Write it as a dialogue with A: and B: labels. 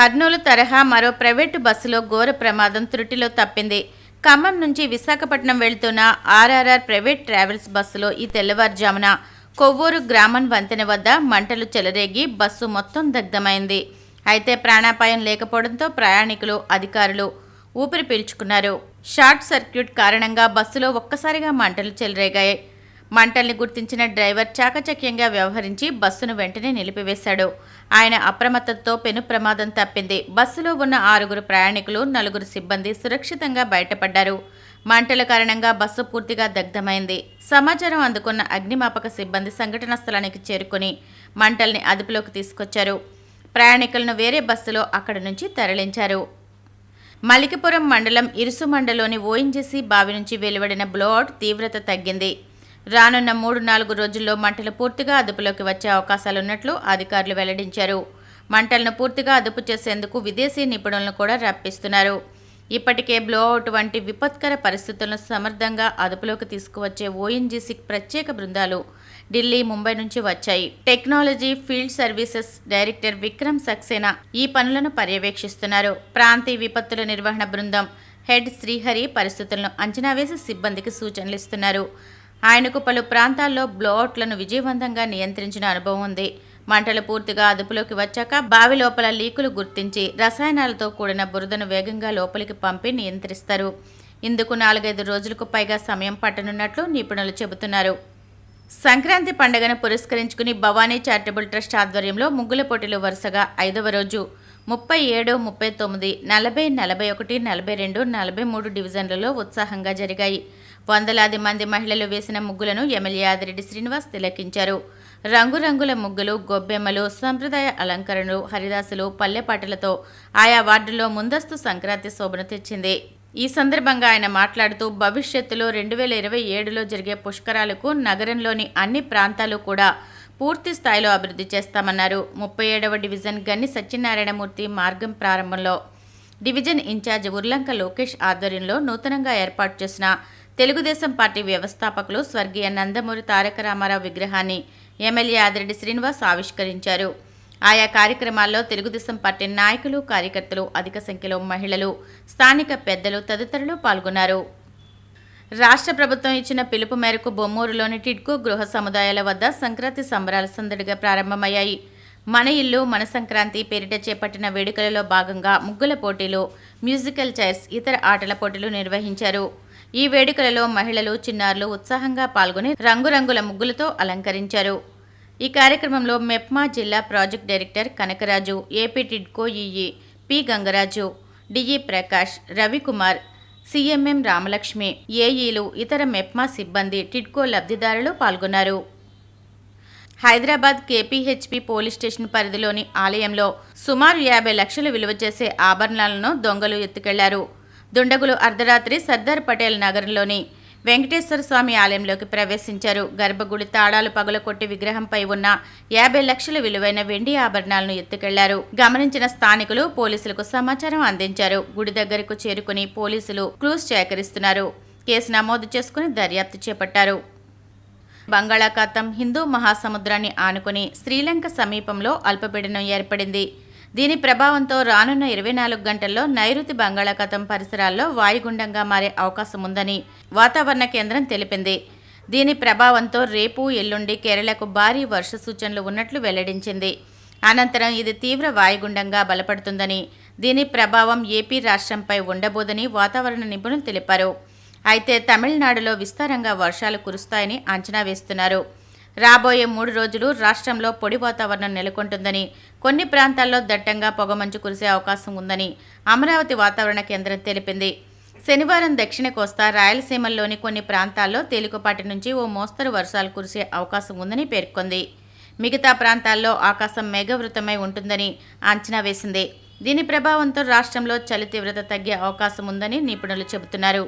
A: కర్నూలు తరహా మరో ప్రైవేటు బస్సులో ఘోర ప్రమాదం త్రుటిలో తప్పింది. ఖమ్మం నుంచి విశాఖపట్నం వెళ్తున్న ఆర్ఆర్ఆర్ ప్రైవేట్ ట్రావెల్స్ బస్సులో ఈ తెల్లవారుజామున కొవ్వూరు గ్రామం వంతెన వద్ద మంటలు చెలరేగి బస్సు మొత్తం దగ్ధమైంది. అయితే ప్రాణాపాయం లేకపోవడంతో ప్రయాణికులు, అధికారులు ఊపిరి పీల్చుకున్నారు. షార్ట్ సర్క్యూట్ కారణంగా బస్సులో ఒక్కసారిగా మంటలు చెలరేగాయి. మంటల్ని గుర్తించిన డ్రైవర్ చాకచక్యంగా వ్యవహరించి బస్సును వెంటనే నిలిపివేశాడు. ఆయన అప్రమత్తతో పెను ప్రమాదం తప్పింది. బస్సులో ఉన్న 6 ప్రయాణికులు, 4 సిబ్బంది సురక్షితంగా బయటపడ్డారు. మంటల కారణంగా బస్సు పూర్తిగా దగ్ధమైంది. సమాచారం అందుకున్న అగ్నిమాపక సిబ్బంది సంఘటనా స్థలానికి చేరుకుని మంటల్ని అదుపులోకి తీసుకొచ్చారు. ప్రయాణికులను వేరే బస్సులో అక్కడి నుంచి తరలించారు. మలికిపురం మండలం ఇరుసుమండలోని ఓఎన్జీసీ బావి నుంచి వెలువడిన బ్లోఅవుట్ తీవ్రత తగ్గింది. రానున్న 3-4 రోజుల్లో మంటలు పూర్తిగా అదుపులోకి వచ్చే అవకాశాలున్నట్లు అధికారులు వెల్లడించారు. మంటలను పూర్తిగా అదుపు చేసేందుకు విదేశీ నిపుణులను కూడా రప్పిస్తున్నారు. ఇప్పటికే బ్లోఅవుట్ వంటి విపత్కర పరిస్థితులను సమర్థంగా అదుపులోకి తీసుకువచ్చే ఓఎన్జీసీ ప్రత్యేక బృందాలు ఢిల్లీ, ముంబై నుంచి వచ్చాయి. Technology field services director Vikram Saxena ఈ పనులను పర్యవేక్షిస్తున్నారు. ప్రాంతీయ విపత్తుల నిర్వహణ బృందం హెడ్ శ్రీహరి పరిస్థితులను అంచనా వేసి సిబ్బందికి సూచనలు ఇస్తున్నారు. ఆయనకు పలు ప్రాంతాల్లో బ్లోఅవుట్లను విజయవంతంగా నియంత్రించిన అనుభవం ఉంది. మంటలు పూర్తిగా అదుపులోకి వచ్చాక బావి లోపల లీకులు గుర్తించి రసాయనాలతో కూడిన బురదను వేగంగా లోపలికి పంపి నియంత్రిస్తారు. ఇందుకు 4-5 రోజులకు పైగా సమయం పట్టనున్నట్లు నిపుణులు చెబుతున్నారు. సంక్రాంతి పండుగను పురస్కరించుకుని భవానీ చారిటబుల్ ట్రస్ట్ ఆధ్వర్యంలో ముగ్గుల పోటీలు వరుసగా 5వ రోజు 37, 39, 40, 41, 42, 43 డివిజన్లలో ఉత్సాహంగా జరిగాయి. వందలాది మంది మహిళలు వేసిన ముగ్గులను ఎమ్మెల్యే ఆదిరెడ్డి శ్రీనివాస్ తిలకించారు. రంగురంగుల ముగ్గులు, గొబ్బెమ్మలు, సంప్రదాయ అలంకరణలు, హరిదాసులు, పల్లెపాటలతో ఆయా వార్డుల్లో ముందస్తు సంక్రాంతి శోభను తెచ్చింది. ఈ సందర్భంగా ఆయన మాట్లాడుతూ భవిష్యత్తులో 2027లో జరిగే పుష్కరాలకు నగరంలోని అన్ని ప్రాంతాలు కూడా పూర్తి స్థాయిలో అభివృద్ధి చేస్తామన్నారు. 37వ డివిజన్ గన్ని సత్యనారాయణమూర్తి మార్గం ప్రారంభంలో డివిజన్ ఇన్ఛార్జ్ ఉర్లంక లోకేష్ ఆధ్వర్యంలో నూతనంగా ఏర్పాటు చేసిన తెలుగుదేశం పార్టీ వ్యవస్థాపకులు స్వర్గీయ నందమూరి తారక రామారావు విగ్రహాన్ని ఎమ్మెల్యే ఆదిరెడ్డి శ్రీనివాస్ ఆవిష్కరించారు. ఆయా కార్యక్రమాల్లో తెలుగుదేశం పార్టీ నాయకులు, కార్యకర్తలు, అధిక సంఖ్యలో మహిళలు, స్థానిక పెద్దలు తదితరులు పాల్గొన్నారు. రాష్ట్ర ప్రభుత్వం ఇచ్చిన పిలుపు మేరకు బొమ్మూరులోని టిడ్కో గృహ సముదాయాల వద్ద సంక్రాంతి సంబరాలు సందడిగా ప్రారంభమయ్యాయి. మన ఇల్లు మన సంక్రాంతి పేరిట చేపట్టిన వేడుకలలో భాగంగా ముగ్గుల పోటీలు, మ్యూజికల్ చైర్స్, ఇతర ఆటల పోటీలు నిర్వహించారు. ఈ వేడుకలలో మహిళలు, చిన్నారులు ఉత్సాహంగా పాల్గొని రంగురంగుల ముగ్గులతో అలంకరించారు. ఈ కార్యక్రమంలో మెప్మా జిల్లా project director Kanakaraju, AP TIDCO EE P Gangaraju, DE Prakash, Ravikumar, CMM Ramalakshmi, ఏఈలు, ఇతర మెప్మా సిబ్బంది, టిడ్కో లబ్ధిదారులు పాల్గొన్నారు. హైదరాబాద్ కేపీహెచ్పి పోలీస్ స్టేషన్ పరిధిలోని ఆలయంలో సుమారు 50 లక్షలు విలువ చేసే ఆభరణాలను దొంగలు ఎత్తుకెళ్లారు. దుండగులు అర్ధరాత్రి సర్దార్ పటేల్ నగరంలోని వెంకటేశ్వర స్వామి ఆలయంలోకి ప్రవేశించారు. గర్భగుడి తాళాలు పగలకొట్టి విగ్రహంపై ఉన్న 50 లక్షల విలువైన వెండి ఆభరణాలను ఎత్తుకెళ్లారు. గమనించిన స్థానికులు పోలీసులకు సమాచారం అందించారు. గుడి దగ్గరకు చేరుకుని పోలీసులు క్లూస్ సేకరిస్తున్నారు. కేసు నమోదు చేసుకుని దర్యాప్తు చేపట్టారు. బంగాళాఖాతం హిందూ మహాసముద్రాన్ని ఆనుకుని శ్రీలంక సమీపంలో అల్పపీడనం ఏర్పడింది. దీని ప్రభావంతో రానున్న 24 గంటల్లో నైరుతి బంగాళాఖాతం పరిసరాల్లో వాయుగుండంగా మారే అవకాశం ఉందని వాతావరణ కేంద్రం తెలిపింది. దీని ప్రభావంతో రేపు, ఎల్లుండి కేరళకు భారీ వర్ష సూచనలు ఉన్నట్లు వెల్లడించింది. అనంతరం ఇది తీవ్ర వాయుగుండంగా బలపడుతుందని, దీని ప్రభావం ఏపీ రాష్ట్రంపై ఉండబోదని వాతావరణ నిపుణులు తెలిపారు. అయితే తమిళనాడులో విస్తారంగా వర్షాలు కురుస్తాయని అంచనా వేస్తున్నారు. రాబోయే 3 రోజులు రాష్ట్రంలో పొడి వాతావరణం నెలకొంటుందని, కొన్ని ప్రాంతాల్లో దట్టంగా పొగమంచు కురిసే అవకాశం ఉందని అమరావతి వాతావరణ కేంద్రం తెలిపింది. శనివారం దక్షిణ కోస్తా, రాయలసీమల్లోని కొన్ని ప్రాంతాల్లో తేలికపాటి నుంచి ఓ మోస్తరు వర్షాలు కురిసే అవకాశం ఉందని పేర్కొంది. మిగతా ప్రాంతాల్లో ఆకాశం మేఘవృతమై ఉంటుందని అంచనా వేసింది. దీని ప్రభావంతో రాష్ట్రంలో చలి తీవ్రత తగ్గే అవకాశం ఉందని నిపుణులు చెబుతున్నారు.